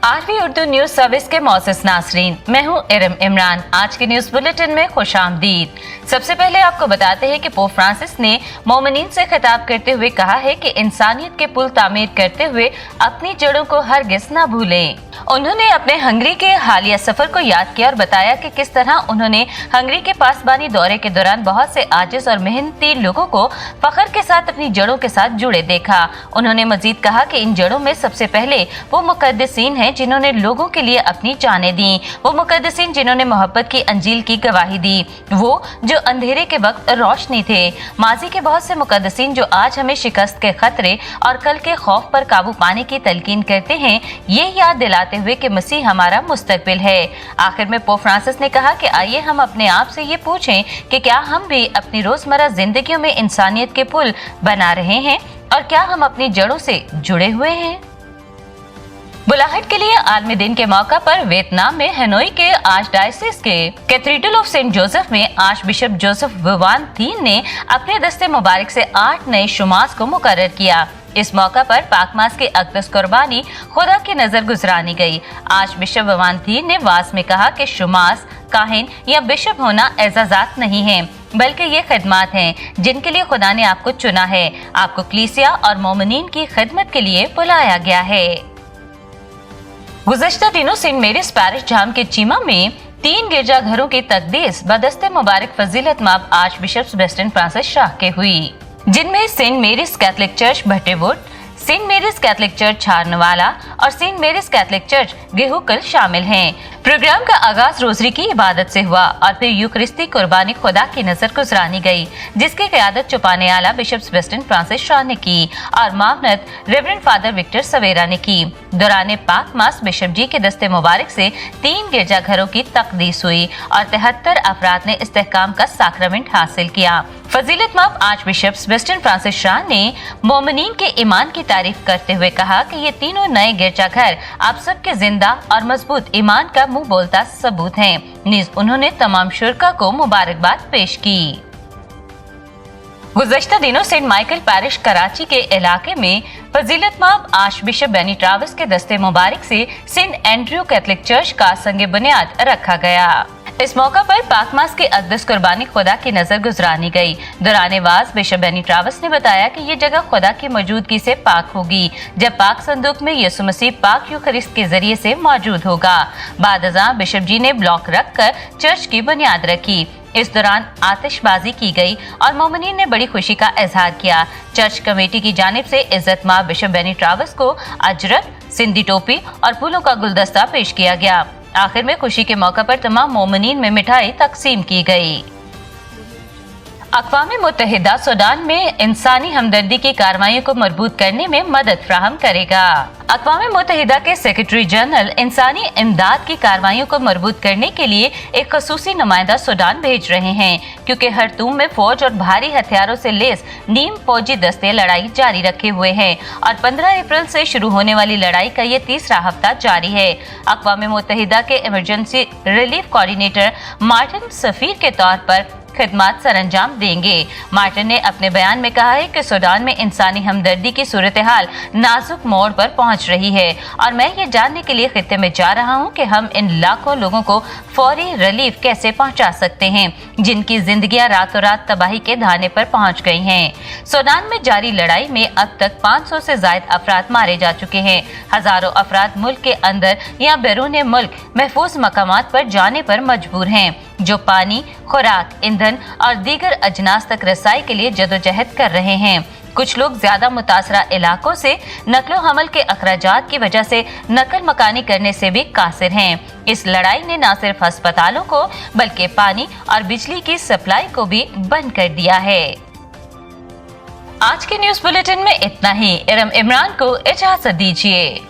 आठवीं Urdu news service के मौसस नासरीन, मैं हूं इरम इमरान। आज के न्यूज बुलेटिन में खुशामदीद। सबसे पहले आपको बताते हैं कि पोप फ्रांसिस ने मोमिनीन से खिताब करते हुए कहा है कि इंसानियत के पुल तामीर करते हुए अपनी जड़ों को हरगिज न भूलें। उन्होंने अपने हंगरी के हालिया सफर को याद किया और बताया कि किस तरह उन्होंने हंगरी के पासबानी दौरे के दौरान बहुत से आजिज और मेहनती लोगों को फख्र के साथ अपनी जड़ों के साथ जुड़े देखा। उन्होंने मजीद कहा कि इन जड़ों में सबसे पहले वो मुकद्दसीन हैं जिन्होंने लोगों के लिए अपनी जानें दी, वो मुकद्दसीन जिन्होंने मोहब्बत की अंजील की गवाही दी, वो जो अंधेरे के वक्त रोशनी थे। माजी के बहुत से मुकद्दसीन जो आज हमें शिकस्त के खतरे और कल के खौफ पर काबू पाने की तलकीन करते हैं, ये याद दिलाते हुए कि मसीह हमारा मुस्तकबिल है। आखिर में पोप फ्रांसिस ने कहा कि आइए हम अपने आप से ये पूछें कि क्या हम भी अपनी रोजमर्रा जिंदगियों में इंसानियत के पुल बना रहे हैं और क्या हम अपनी जड़ों से जुड़े हुए हैं। बुलाहट के लिए आलमी दिन के मौका पर वियतनाम में हनोई के आर्च डायसिस के कैथेड्रल ऑफ सेंट जोसेफ में आर्च बिशप जोसेफ वुआन थीन ने अपने दस्ते मुबारक से 8 नए शुमास को मुकर्रर किया। इस मौका पर पाकमास की अक़दस कुर्बानी खुदा की नजर गुजरानी गई। आर्च बिशप वुआन थीन ने वास में कहा कि शुमास, काहिन या बिशप होना एजाजात नहीं है, बल्कि ये खिदमत हैं जिनके लिए खुदा ने आपको चुना है। आपको कलीसिया और मोमिनीन की खिदमत के लिए बुलाया गया है। गुज़श्ता दिनों सेंट मेरीज पैरिश जाम के चीमा में 3 गिरजा घरों की तकदीस बदस्ते मुबारक फजीलत माब archbishop Sebastian Francis Shaw के हुई, जिनमें saint Mary's Catholic church Bhattewood, saint Mary's Catholic church Chharanwala और saint Mary's Catholic church Gehukal शामिल हैं। प्रोग्राम का आगाज रोजरी की इबादत से हुआ और फिर यूकरिस्ती कुर्बानी खुदा की नजर गुजरानी गई, जिसकी क़यादत चुपाने आला बिशप सेबेस्टियन फ्रांसिस शाह ने की और मामनत रेवरेंड फादर विक्टर सवेरा ने की। दौरान पाक मास बिशप जी के दस्ते मुबारक से 3 गिरजा घरों की तकदीस हुई और 73 अफराद ने इस्तेहकाम का साक्रामेंट हासिल किया। फजीलत माब archbishop Sebastian Francis Shah ने मोमिनीन के ईमान की तारीफ करते हुए कहा कि ये तीनों नए गिरजा घर आप सबके जिंदा और मजबूत ईमान का मुंह बोलता सबूत हैं। नीज उन्होंने तमाम शुरका को मुबारकबाद पेश की। गुज़श्ता दिनों सेंट माइकल पैरिश कराची के इलाके में फजीलत माब आर्च बिशप बेनी ट्राविस के दस्ते मुबारक से सेंट एंड्रयू कैथोलिक चर्च का संग बुनियाद रखा गया। इस मौका पर पाकमास की अक़दस कुर्बानी खुदा की नजर गुजरानी गई। दौरान वाज बिशप बेनी ट्राविस ने बताया कि ये जगह खुदा की मौजूदगी से पाक होगी, जब पाक संदूक में यीशु मसीह पाक यूखरिस्त के जरिए से मौजूद होगा। बाद अज़ां बिशप जी ने ब्लॉक रखकर चर्च की बुनियाद रखी। इस दौरान आतिशबाजी की गई और मोमिनीन ने बड़ी खुशी का इजहार किया। चर्च कमेटी की जानिब से इज्जत माब बिशप बेनी ट्राविस को अजरक, सिंधी टोपी और फूलों का गुलदस्ता पेश किया गया। आखिर में खुशी के मौका पर तमाम मोमिनीन में मिठाई तकसीम की गई। अक़वाम मुत्तहिदा सूडान में इंसानी हमदर्दी की कार्रवाइयों को मजबूत करने में मदद फ्राहम करेगा। अक़वाम मुत्तहिदा के सेक्रेटरी जनरल इंसानी इमदाद की कार्रवाइयों को मजबूत करने के लिए एक खसूसी नुमाइंदा सूडान भेज रहे हैं, क्योंकि हरतूम में फौज और भारी हथियारों से लैस नीम फौजी दस्ते लड़ाई जारी रखे हुए हैं और 15 अप्रैल से शुरू होने वाली लड़ाई का ये तीसरा हफ्ता जारी है। अक़वाम मुत्तहिदा के इमरजेंसी रिलीफ कोऑर्डिनेटर मार्टिन सफीर के तौर पर खिदमत सरंजाम देंगे। मार्टिन ने अपने बयान में कहा है कि सूडान में इंसानी हमदर्दी की सूरत हाल नाजुक मोड़ पर पहुंच रही है और मैं ये जानने के लिए खित्ते में जा रहा हूं कि हम इन लाखों लोगों को फौरी रिलीफ कैसे पहुंचा सकते हैं, जिनकी जिंदगियां रातों रात तबाही के धाने पर पहुंच गई हैं। सूडान में जारी लड़ाई में अब तक 500 से ज्यादा अफराद मारे जा चुके हैं। हजारों अफराद मुल्क के अंदर या बैरून मुल्क महफूज मकामात पर जाने पर मजबूर हैं, जो पानी, खुराक, ईंधन और दीगर अजनास तक रसाई के लिए जदोजहद कर रहे हैं। कुछ लोग ज्यादा मुतासरा इलाकों से नकलो हमल के अखराजात की वजह से नकल मकानी करने से भी कासिर हैं। इस लड़ाई ने न सिर्फ अस्पतालों को बल्कि पानी और बिजली की सप्लाई को भी बंद कर दिया है। आज के न्यूज बुलेटिन में इतना ही। इरम इमरान को इजाजत दीजिए।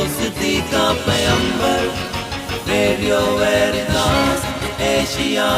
دوستی کا پیمبر ریڈیو ویریتاس ایشیا